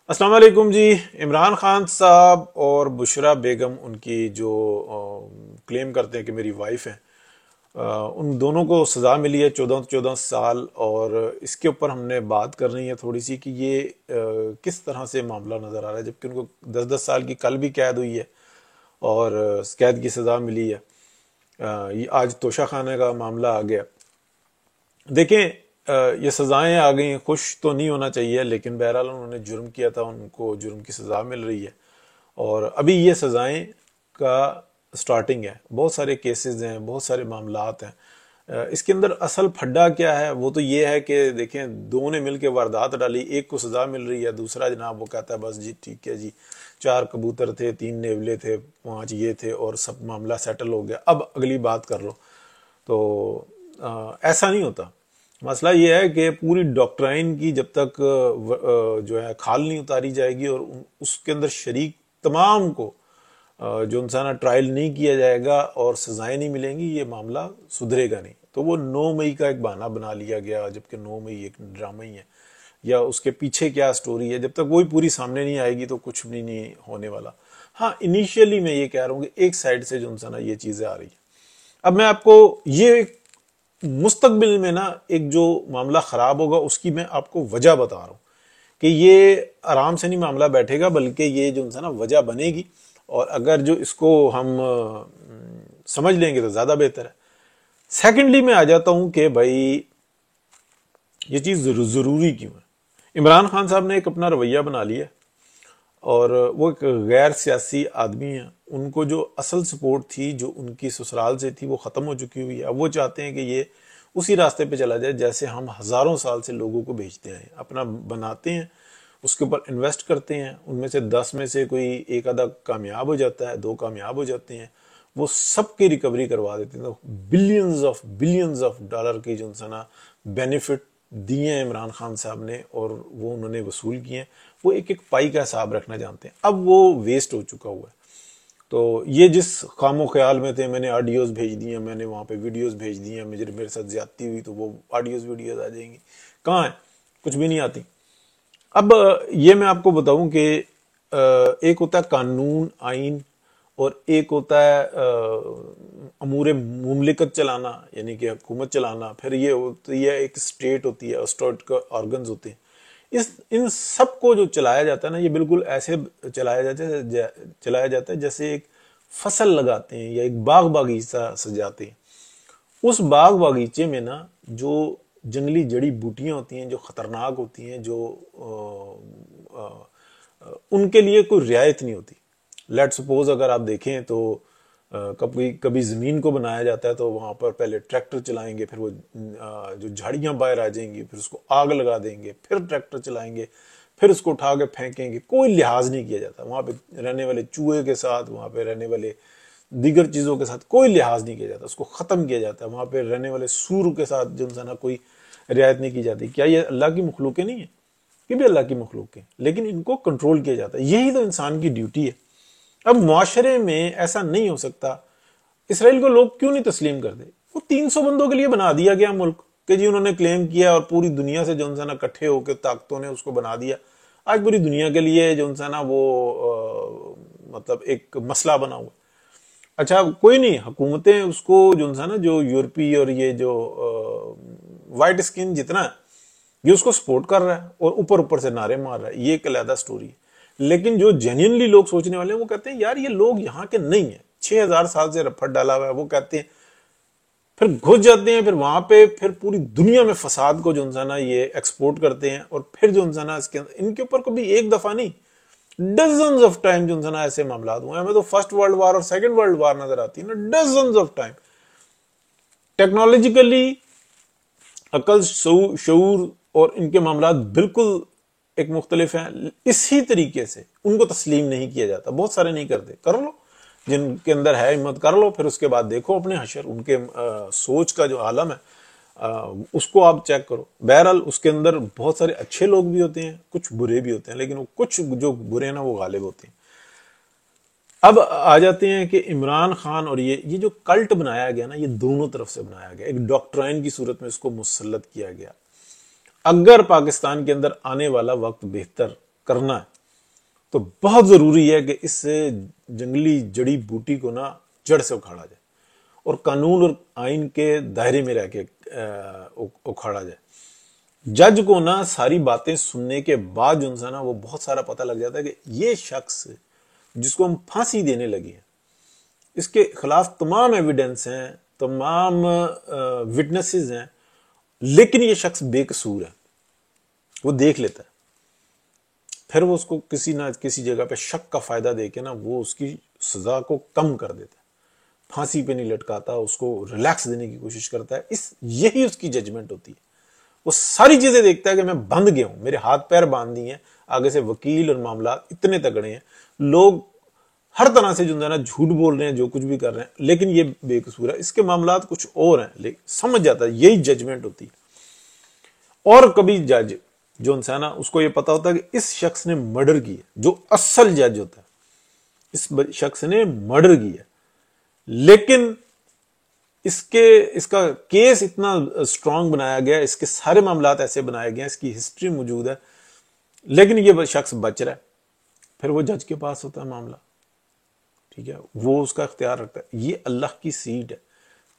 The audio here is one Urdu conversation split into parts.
السلام علیکم جی. عمران خان صاحب اور بشرا بیگم ان کی جو کلیم کرتے ہیں کہ میری وائف ہیں، ان دونوں کو سزا ملی ہے 14 اور اس کے اوپر ہم نے بات کرنی ہے تھوڑی سی کہ یہ کس طرح سے معاملہ نظر آ رہا ہے، جبکہ ان کو 10 سال کی کل بھی قید ہوئی ہے اور قید کی سزا ملی ہے. یہ آج توشہ خانے کا معاملہ آ گیا. دیکھیں، یہ سزائیں آ گئیں، خوش تو نہیں ہونا چاہیے، لیکن بہرحال انہوں نے جرم کیا تھا، ان کو جرم کی سزا مل رہی ہے. اور ابھی یہ سزائیں کا سٹارٹنگ ہے، بہت سارے کیسز ہیں، بہت سارے معاملات ہیں. اس کے اندر اصل پھڈا کیا ہے؟ وہ تو یہ ہے کہ دیکھیں، دو نے مل کے واردات ڈالی، ایک کو سزا مل رہی ہے، دوسرا جناب وہ کہتا ہے بس جی ٹھیک ہے جی، 4 کبوتر تھے، 3 نیولے تھے، 5 یہ تھے اور سب معاملہ سیٹل ہو گیا، اب اگلی بات کر لو. تو ایسا نہیں ہوتا. مسئلہ یہ ہے کہ پوری ڈاکٹرائن کی جب تک جو ہے کھال نہیں اتاری جائے گی اور اس کے اندر شریک تمام کو جو انسان ٹرائل نہیں کیا جائے گا اور سزائیں نہیں ملیں گی، یہ معاملہ سدھرے گا نہیں. تو وہ 9 مئی کا ایک بہانہ بنا لیا گیا، جبکہ 9 مئی ایک ڈرامہ ہی ہے، یا اس کے پیچھے کیا سٹوری ہے، جب تک وہی پوری سامنے نہیں آئے گی تو کچھ بھی نہیں ہونے والا. ہاں، انیشیلی میں یہ کہہ رہا ہوں کہ ایک سائڈ سے جو انسان یہ چیزیں آ رہی ہیں. اب میں آپ کو یہ مستقبل میں نا ایک جو معاملہ خراب ہوگا اس کی میں آپ کو وجہ بتا رہا ہوں کہ یہ آرام سے نہیں معاملہ بیٹھے گا، بلکہ یہ جو انسان وجہ بنے گی. اور اگر جو اس کو ہم سمجھ لیں گے تو زیادہ بہتر ہے. سیکنڈلی میں آ جاتا ہوں کہ بھائی یہ چیز ضروری کیوں ہے. عمران خان صاحب نے ایک اپنا رویہ بنا لیا اور وہ ایک غیر سیاسی آدمی ہیں. ان کو جو اصل سپورٹ تھی جو ان کی سسرال سے تھی وہ ختم ہو چکی ہوئی ہے. اب وہ چاہتے ہیں کہ یہ اسی راستے پہ چلا جائے جیسے ہم ہزاروں سال سے لوگوں کو بھیجتے ہیں، اپنا بناتے ہیں، اس کے اوپر انویسٹ کرتے ہیں، ان میں سے 10 میں سے کوئی ایک آدھا کامیاب ہو جاتا ہے، 2 کامیاب ہو جاتے ہیں، وہ سب کی ریکوری کروا دیتے ہیں. بلینز آف ڈالر کی جو انسان بینیفٹ دیے ہیں عمران خان صاحب نے اور وہ انہوں نے وصول کیے ہیں، وہ ایک ایک پائی کا حساب رکھنا جانتے ہیں. اب وہ ویسٹ ہو چکا ہوا ہے. تو یہ جس خام و خیال میں تھے، میں نے آڈیوز بھیج دی ہیں، میں نے وہاں پہ ویڈیوز بھیج دی ہیں، میرے ساتھ زیادتی ہوئی تو وہ آڈیوز ویڈیوز آ جائیں گی، کہاں ہیں؟ کچھ بھی نہیں آتی. اب یہ میں آپ کو بتاؤں کہ ایک ہوتا ہے قانون آئین اور ایک ہوتا ہے امور مملکت چلانا، یعنی کہ حکومت چلانا. پھر یہ ہوتی ہے ایک اسٹیٹ ہوتی ہے، اسٹیٹ کا آرگنز ہوتے ہیں. ان سب کو جو چلایا جاتا ہے نا، یہ بالکل ایسے چلایا جاتا ہے جیسے ایک فصل لگاتے ہیں یا ایک باغ باغیچہ سجاتے ہیں. اس باغ باغیچے میں نا جو جنگلی جڑی بوٹیاں ہوتی ہیں، جو خطرناک ہوتی ہیں، جو ان کے لیے کوئی رعایت نہیں ہوتی. لیٹ سپوز اگر آپ دیکھیں تو کبھی زمین کو بنایا جاتا ہے تو وہاں پر پہلے ٹریکٹر چلائیں گے، پھر وہ جو جھاڑیاں باہر آ جائیں گی، پھر اس کو آگ لگا دیں گے، پھر ٹریکٹر چلائیں گے، پھر اس کو اٹھا کے پھینکیں گے. کوئی لحاظ نہیں کیا جاتا وہاں پہ رہنے والے چوہے کے ساتھ، وہاں پہ رہنے والے دیگر چیزوں کے ساتھ کوئی لحاظ نہیں کیا جاتا، اس کو ختم کیا جاتا ہے. وہاں پہ رہنے والے سور کے ساتھ جو انسان کوئی رعایت نہیں کی جاتی. کیا یہ اللہ کی مخلوقیں نہیں ہیں؟ یہ بھی اللہ کی مخلوق ہیں، لیکن ان کو کنٹرول کیا جاتا ہے. یہی تو انسان کی ڈیوٹی ہے. اب معاشرے میں ایسا نہیں ہو سکتا. اسرائیل کو لوگ کیوں نہیں تسلیم کرتے؟ وہ 300 بندوں کے لیے بنا دیا گیا ملک کہ جی انہوں نے کلیم کیا اور پوری دنیا سے جو انسان اکٹھے ہو کے طاقتوں نے اس کو بنا دیا. آج پوری دنیا کے لیے جو انسان وہ مطلب ایک مسئلہ بنا ہوا. اچھا کوئی نہیں، حکومتیں اس کو جو انسان جو یورپی اور یہ جو وائٹ اسکن جتنا ہے یہ اس کو سپورٹ کر رہا ہے اور اوپر اوپر سے نعرے مار رہا ہے، یہ ایک علیحدہ سٹوری ہے. لیکن جو جینینلی لوگ سوچنے والے ہیں وہ کہتے ہیں یار یہ لوگ یہاں کے نہیں ہیں، 6000 سال سے رپٹ ڈالا ہوا ہے. وہ کہتے ہیں، پھر گھس جاتے ہیں، پھر وہاں پہ پھر پوری دنیا میں فساد کو جو انسان یہ ایکسپورٹ کرتے ہیں. اور پھر جو انسان ان کے اوپر کبھی ایک دفعہ نہیں، ڈزنز آف ٹائم جو انسان ایسے معاملات ہوئے ہیں. ہمیں تو فرسٹ ورلڈ وار اور سیکنڈ ورلڈ وار نظر آتی ہے نا، ڈزنز آف ٹائم. ٹیکنالوجیکلی عقل، شعور اور ان کے معاملات بالکل ایک مختلف ہیں. اسی طریقے سے ان کو تسلیم نہیں کیا جاتا. بہت سارے نہیں کرتے. کر لو، جن کے اندر ہے ہمت کر لو، پھر اس کے بعد دیکھو اپنے حشر. ان کے سوچ کا جو عالم ہے اس کو آپ چیک کرو. بہرحال اس کے اندر بہت سارے اچھے لوگ بھی ہوتے ہیں، کچھ برے بھی ہوتے ہیں، لیکن وہ کچھ جو برے ہیں نا وہ غالب ہوتے ہیں. اب آ جاتے ہیں کہ عمران خان اور یہ جو کلٹ بنایا گیا نا، یہ دونوں طرف سے بنایا گیا. ایک ڈاکٹرائن کی صورت میں اس کو مسلط کیا گیا. اگر پاکستان کے اندر آنے والا وقت بہتر کرنا ہے تو بہت ضروری ہے کہ اس جنگلی جڑی بوٹی کو نا جڑ سے اکھاڑا جائے اور قانون اور آئین کے دائرے میں رہ کے اکھاڑا جائے. جج کو نا ساری باتیں سننے کے بعد جو انسان وہ بہت سارا پتہ لگ جاتا ہے کہ یہ شخص جس کو ہم پھانسی دینے لگے ہیں اس کے خلاف تمام ایویڈنس ہیں, تمام وٹنسز ہیں, لیکن یہ شخص بے قصور ہے. وہ دیکھ لیتا ہے, پھر وہ اس کو کسی نہ کسی جگہ پہ شک کا فائدہ دے کے نا وہ اس کی سزا کو کم کر دیتا ہے, پھانسی پہ نہیں لٹکاتا, اس کو ریلیکس دینے کی کوشش کرتا ہے. یہی اس کی ججمنٹ ہوتی ہے. وہ ساری چیزیں دیکھتا ہے کہ میں بندھ گیا ہوں, میرے ہاتھ پیر باندھ دیے ہیں, آگے سے وکیل اور معاملات اتنے تگڑے ہیں, لوگ ہر طرح سے جو ہے نا جھوٹ بول رہے ہیں, جو کچھ بھی کر رہے ہیں, لیکن یہ بے قصور ہے, اس کے معاملات کچھ اور ہیں, لیکن سمجھ جاتا ہے یہی ججمنٹ ہوتی ہے. اور کبھی جج جو انسان ہے اس کو یہ پتا ہوتا ہے کہ اس شخص نے مرڈر کی ہے, جو اصل جج ہوتا ہے اس شخص نے مرڈر کی ہے, لیکن اس کا کیس اتنا اسٹرانگ بنایا گیا, اس کے سارے معاملات ایسے بنائے گئے, اس کی ہسٹری موجود ہے, لیکن یہ شخص بچ رہا ہے. پھر وہ جج کے پاس ہوتا ہے معاملہ, ٹھیک ہے, وہ اس کا اختیار رکھتا ہے. یہ اللہ کی سیٹ ہے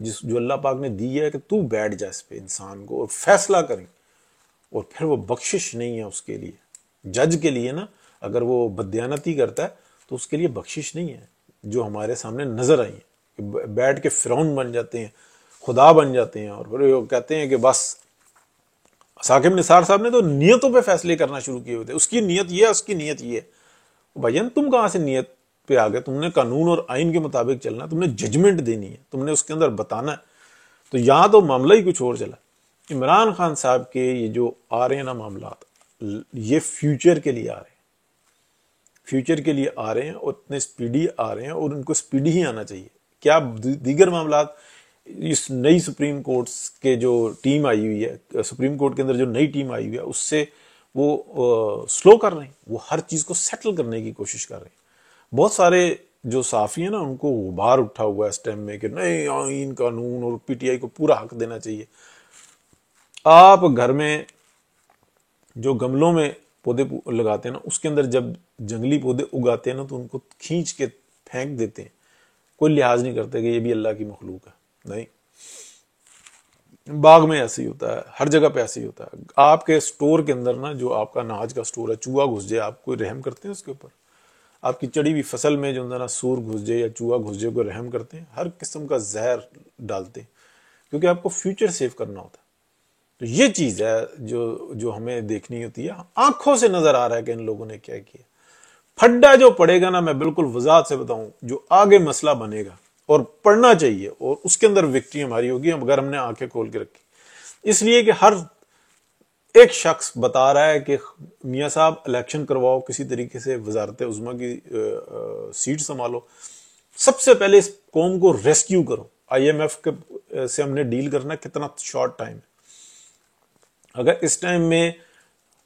جو اللہ پاک نے دی ہے کہ تو بیٹھ جا اس پہ انسان کو اور فیصلہ کریں, اور پھر وہ بخشش نہیں ہے اس کے لیے. جج کے لیے نا اگر وہ بددیانتی کرتا ہے تو اس کے لیے بخشش نہیں ہے, جو ہمارے سامنے نظر آئی ہیں, بیٹھ کے فرعون بن جاتے ہیں, خدا بن جاتے ہیں, اور پھر کہتے ہیں کہ بس ثاقب نثار صاحب نے تو نیتوں پہ فیصلے کرنا شروع کیے ہوتے, اس کی نیت یہ ہے, اس کی نیت یہ ہے. بھائین تم کہاں سے نیت پہ آ گئے؟ تم نے قانون اور آئین کے مطابق چلنا, تم نے ججمنٹ دینی ہے, تم نے اس کے اندر بتانا ہے. تو یہاں تو معاملہ ہی کچھ اور چلا. عمران خان صاحب کے یہ جو آ رہے ہیں نا معاملات, یہ فیوچر کے لیے آ رہے ہیں, فیوچر کے لیے آ رہے ہیں, اور اتنے سپیڈی آ رہے ہیں, اور ان کو سپیڈی ہی آنا چاہیے. کیا دیگر معاملات اس نئی سپریم کورٹ کے جو ٹیم آئی ہوئی ہے, سپریم کورٹ کے اندر جو نئی ٹیم آئی ہوئی ہے, اس سے وہ سلو کر رہے ہیں, وہ ہر چیز کو سیٹل کرنے کی کوشش کر رہے ہیں. بہت سارے جو صحافی ہیں نا ان کو غبار اٹھا ہوا ہے اس ٹائم میں کہ نہیں آئین قانون اور پی ٹی آئی کو پورا حق دینا چاہیے. آپ گھر میں جو گملوں میں پودے لگاتے ہیں نا, اس کے اندر جب جنگلی پودے اگاتے ہیں نا تو ان کو کھینچ کے پھینک دیتے ہیں, کوئی لحاظ نہیں کرتے کہ یہ بھی اللہ کی مخلوق ہے. نہیں, باغ میں ایسے ہی ہوتا ہے, ہر جگہ پہ ایسے ہی ہوتا ہے. آپ کے سٹور کے اندر نا, جو آپ کا اناج کا سٹور ہے, چوہا گھس جائے, آپ کوئی رحم کرتے ہیں اس کے اوپر؟ آپ کی چڑی ہوئی فصل میں جو نا سور گھس جائے یا چوہا گھس جائے, کوئی رحم کرتے ہیں؟ ہر قسم کا زہر ڈالتے ہیں, کیونکہ آپ کو فیوچر سیو کرنا ہوتا ہے. تو یہ چیز ہے جو ہمیں دیکھنی ہوتی ہے. آنکھوں سے نظر آ رہا ہے کہ ان لوگوں نے کیا کیا. پھڈا جو پڑے گا نا, میں بالکل وضاحت سے بتاؤں, جو آگے مسئلہ بنے گا اور پڑھنا چاہیے, اور اس کے اندر وکٹری ہماری ہوگی اگر ہم نے آنکھیں کھول کے رکھی. اس لیے کہ ہر ایک شخص بتا رہا ہے کہ میاں صاحب الیکشن کرواؤ, کسی طریقے سے وزارت عظمیٰ کی سیٹ سنبھالو, سب سے پہلے اس قوم کو ریسکیو کرو. آئی ایم ایف سے ہم نے ڈیل کرنا, کتنا شارٹ ٹائم ہے. اگر اس ٹائم میں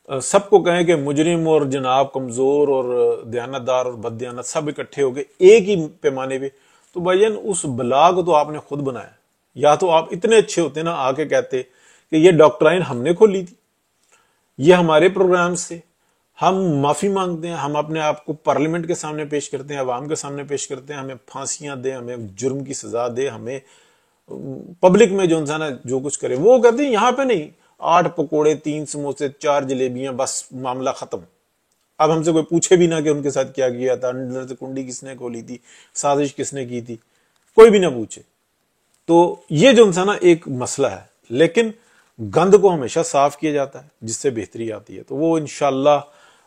سب کو کہیں کہ مجرم اور جناب کمزور اور دیانتدار اور بددیانت سب اکٹھے ہو گئے ایک ہی پیمانے پہ, تو بھائین اس بلا کو تو آپ نے خود بنایا. یا تو آپ اتنے اچھے ہوتے نا, آ کے کہتے کہ یہ ڈاکٹرائن ہم نے کھولی تھی, یہ ہمارے پروگرامز تھے, ہم معافی مانگتے ہیں, ہم اپنے آپ کو پارلیمنٹ کے سامنے پیش کرتے ہیں, عوام کے سامنے پیش کرتے ہیں, ہمیں پھانسیاں دیں, ہمیں جرم کی سزا دے, ہمیں پبلک میں جو انسان ہے جو کچھ کرے. وہ کہتے ہیں یہاں پہ نہیں, 8 پکوڑے 3 سموسے 4 جلیبیاں, بس معاملہ ختم. اب ہم سے کوئی پوچھے بھی نہ کہ ان کے ساتھ کیا کیا تھا, اندر سے کنڈی کس نے کھولی تھی, سازش کس نے کی تھی, کوئی بھی نہ پوچھے. تو یہ جو انسان ایک مسئلہ ہے, لیکن گند کو ہمیشہ صاف کیا جاتا ہے جس سے بہتری آتی ہے. تو وہ انشاءاللہ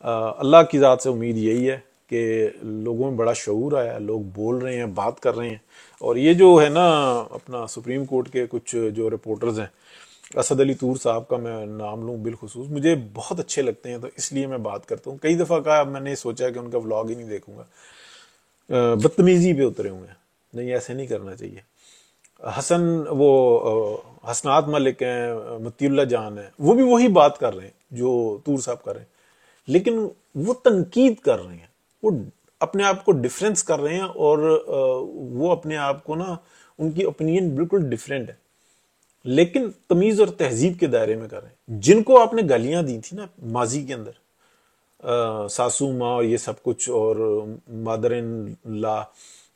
اللہ کی ذات سے امید یہی ہے کہ لوگوں میں بڑا شعور آیا, لوگ بول رہے ہیں, بات کر رہے ہیں. اور یہ جو ہے نا اپنا سپریم کورٹ کے کچھ جو رپورٹرز ہیں, اسد علی طور صاحب کا میں نام لوں بالخصوص, مجھے بہت اچھے لگتے ہیں, تو اس لیے میں بات کرتا ہوں. کئی دفعہ کہا, میں نے سوچا کہ ان کا ولاگ ہی نہیں دیکھوں گا, بدتمیزی پہ اترے ہوئے ہیں. نہیں, ایسے نہیں کرنا چاہیے. وہ حسنات ملک ہیں, متی اللہ جان ہیں, وہ بھی وہی بات کر رہے ہیں جو طور صاحب کر رہے ہیں, لیکن وہ تنقید کر رہے ہیں, وہ اپنے آپ کو ڈیفرنس کر رہے ہیں, اور وہ اپنے آپ کو نا, ان کی اوپینین بالکل ڈیفرنٹ ہے, لیکن تمیز اور تہذیب کے دائرے میں کر رہے ہیں. جن کو آپ نے گالیاں دی تھی نا ماضی کے اندر, ساسو ماں اور یہ سب کچھ، اور مادر ان لا،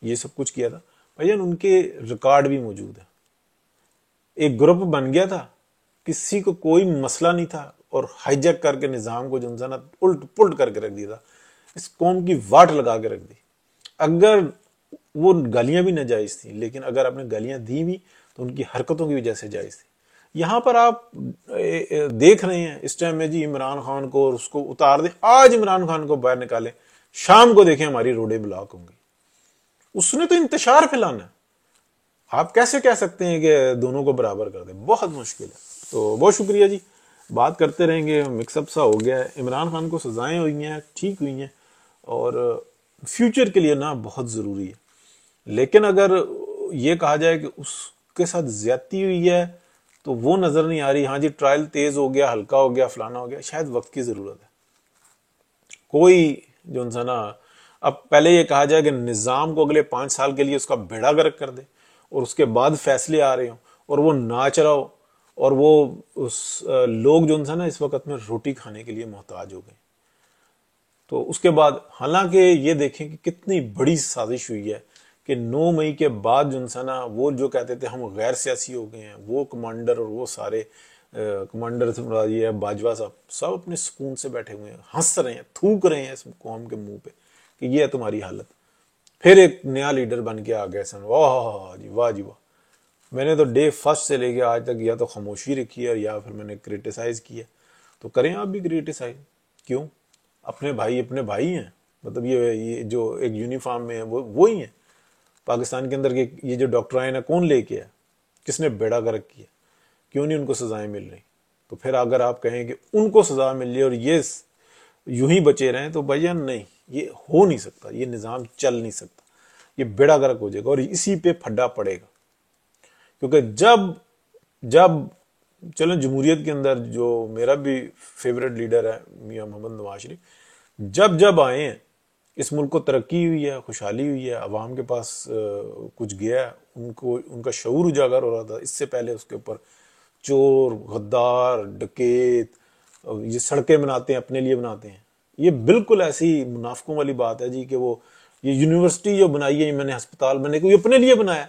یہ سب کچھ کیا تھا بھائیان، ان کے ریکارڈ بھی موجود ہے. ایک گروپ بن گیا تھا، کسی کو کوئی مسئلہ نہیں تھا، اور ہائی جیک کر کے نظام کو جو نا الٹ پلٹ کر کے رکھ دیا تھا، اس قوم کی واٹ لگا کے رکھ دی. اگر وہ گالیاں بھی ناجائز تھیں، لیکن اگر آپ نے گالیاں دی بھی تو ان کی حرکتوں کی وجہ سے جائز تھی. یہاں پر آپ دیکھ رہے ہیں اس ٹائم میں جی عمران خان کو، اور اس کو اتار دیں، آج عمران خان کو باہر نکالیں، شام کو دیکھیں ہماری روڈیں بلاک ہوں گی. اس نے تو انتشار پھیلانا ہے. آپ کیسے کہہ سکتے ہیں کہ دونوں کو برابر کر دیں؟ بہت مشکل ہے. تو بہت شکریہ جی، بات کرتے رہیں گے. مکس اپ سا ہو گیا ہے. عمران خان کو سزائیں ہوئی ہیں، ٹھیک ہوئی ہیں، اور فیوچر کے لیے نا بہت ضروری ہے. لیکن اگر یہ کہا جائے کہ اس کے ساتھ زیادتی ہوئی ہے تو وہ نظر نہیں آ رہی. ہاں جی ٹرائل تیز ہو گیا، ہلکا ہو گیا، فلانا ہو گیا، شاید وقت کی ضرورت ہے. کوئی جو انسان، اب پہلے یہ کہا جائے کہ نظام کو اگلے 5 سال کے لیے اس کا بیڑا گرک کر دے، اور اس کے بعد فیصلے آ رہے ہوں اور وہ ناچ رہا ہو، اور وہ لوگ جو انسان اس وقت میں روٹی کھانے کے لیے محتاج ہو گئے. تو اس کے بعد حالانکہ یہ دیکھیں کہ کتنی بڑی سازش ہوئی ہے کہ 9 مئی کے بعد جو انسان وہ جو کہتے تھے ہم غیر سیاسی ہو گئے ہیں، وہ کمانڈر اور وہ سارے کمانڈر سے مراد یہ ہے باجوہ صاحب، سب اپنے سکون سے بیٹھے ہوئے ہیں، ہنس رہے ہیں، تھوک رہے ہیں اس قوم کے منہ پہ کہ یہ ہے تمہاری حالت. پھر ایک نیا لیڈر بن کے آ گئے سن. واہ جی واہ جی واہ. میں نے تو ڈے فرسٹ سے لے کے آج تک یا تو خاموشی رکھی ہے یا پھر میں نے کریٹیسائز کیا. تو کریں آپ بھی کریٹیسائز. کیوں؟ اپنے بھائی ہیں. مطلب یہ جو ایک یونیفارم میں ہیں وہی ہیں. پاکستان کے اندر یہ جو ڈاکٹرائن ہے کون لے کے ہے؟ کس نے بیڑا گرک کیا؟ کیوں نہیں ان کو سزائیں مل رہی؟ تو پھر اگر آپ کہیں کہ ان کو سزا مل رہی اور یہ یوں ہی بچے رہیں تو بھیا نہیں، یہ ہو نہیں سکتا. یہ نظام چل نہیں سکتا. یہ بیڑا گرک ہو جائے گا اور اسی پہ پھڈا پڑے گا. کیونکہ جب چلیں جمہوریت کے اندر جو میرا بھی فیوریٹ لیڈر ہے میاں محمد نواز شریف، جب آئے ہیں اس ملک کو ترقی ہوئی ہے، خوشحالی ہوئی ہے، عوام کے پاس کچھ گیا ہے، ان کا شعور اجاگر ہو رہا تھا. اس سے پہلے اس کے اوپر چور، غدار، ڈکیت یہ سڑکیں بناتے ہیں، اپنے لیے بناتے ہیں. یہ بالکل ایسی منافقوں والی بات ہے جی کہ وہ یہ یونیورسٹی جو بنائی ہے، میں نے ہسپتال بنے کو یہ اپنے لیے بنایا.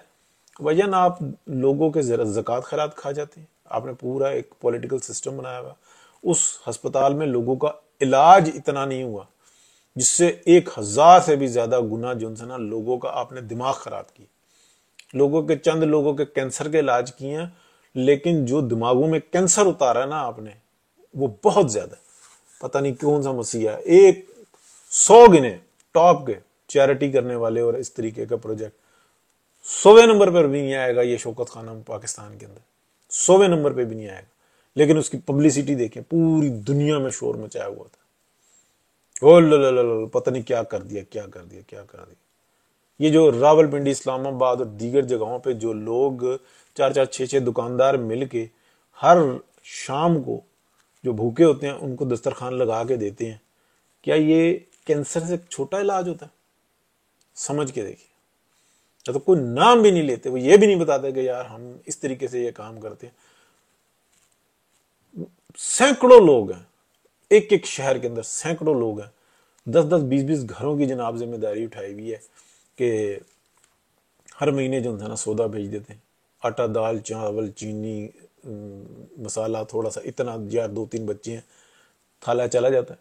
بھیا نا آپ لوگوں کے زکوٰۃ خیرات کھا جاتے ہیں. آپ نے پورا ایک پولیٹیکل سسٹم بنایا ہوا. اس ہسپتال میں لوگوں کا علاج اتنا نہیں ہوا جس سے 1000 سے بھی زیادہ گنا جو ہے نا لوگوں کا آپ نے دماغ خراب کیا. چند لوگوں کے کینسر کے علاج کیے ہیں، لیکن جو دماغوں میں کینسر اتارا ہے نا آپ نے وہ بہت زیادہ. پتہ نہیں کون سا مسیح ہے. 100 گنے ٹاپ کے چیریٹی کرنے والے اور اس طریقے کا پروجیکٹ 100ویں نمبر پر بھی نہیں آئے گا. یہ شوکت خانم پاکستان کے اندر 100ویں نمبر پہ بھی نہیں آئے گا. لیکن اس کی پبلسٹی دیکھیں، پوری دنیا میں شور مچایا ہوا تھا. پتہ نہیں کیا کر دیا. یہ جو راول پنڈی، اسلام آباد اور دیگر جگہوں پہ جو لوگ 4 6 دکاندار مل کے ہر شام کو جو بھوکے ہوتے ہیں ان کو دسترخوان لگا کے دیتے ہیں، کیا یہ کینسر سے چھوٹا علاج ہوتا ہے؟ سمجھ کے دیکھیے. تو کوئی نام بھی نہیں لیتے، وہ یہ بھی نہیں بتاتے کہ یار ہم اس طریقے سے یہ کام کرتے ہیں. سینکڑوں لوگ ہیں ایک شہر کے اندر، سینکڑوں لوگ ہیں. 10 20 گھروں کی جناب ذمہ داری اٹھائی ہوئی ہے کہ ہر مہینے جو ہے نا سودا بھیج دیتے ہیں. آٹا، دال، چاول، چینی، مسالہ تھوڑا سا، اتنا یا 2 3 بچے ہیں، تھالا چلا جاتا ہے.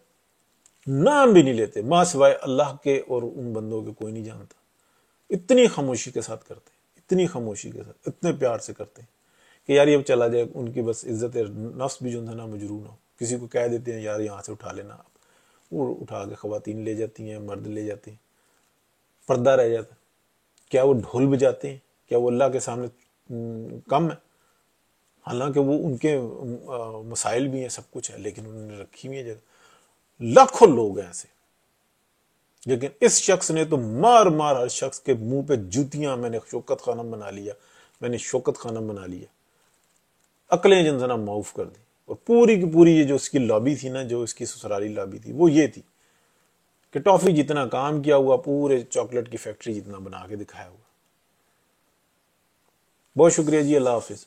نام بھی نہیں لیتے، ماں سوائے اللہ کے اور ان بندوں کے کوئی نہیں جانتا. اتنی خاموشی کے ساتھ کرتے ہیں، اتنی خاموشی کے ساتھ، اتنے پیار سے کرتے ہیں کہ یار یہ چلا جائے. ان کی بس عزت نفس بھی جو ہے نا مجروح نہ ہو. کسی کو کہہ دیتے ہیں یار یہاں سے اٹھا لینا، وہ اٹھا کے خواتین لے جاتی ہیں، مرد لے جاتے ہیں، پردہ رہ جاتا ہے. کیا وہ ڈھول بجاتے ہیں؟ کیا وہ اللہ کے سامنے کم ہے؟ حالانکہ وہ ان کے مسائل بھی ہیں، سب کچھ ہے، لیکن انہوں نے رکھی ہوئی ہے جگہ. لاکھوں لوگ ہیں ایسے. لیکن اس شخص نے تو مار ہر شخص کے منہ پہ جوتیاں. میں نے شوکت خانم بنا لیا. عقلیں جنزنا معاف کر دی. اور پوری کی پوری یہ جو اس کی لابی تھی نا، جو اس کی سسرالی لابی تھی، وہ یہ تھی کہ ٹافی جتنا کام کیا ہوا، پورے چاکلیٹ کی فیکٹری جتنا بنا کے دکھایا ہوا. بہت شکریہ جی، اللہ حافظ.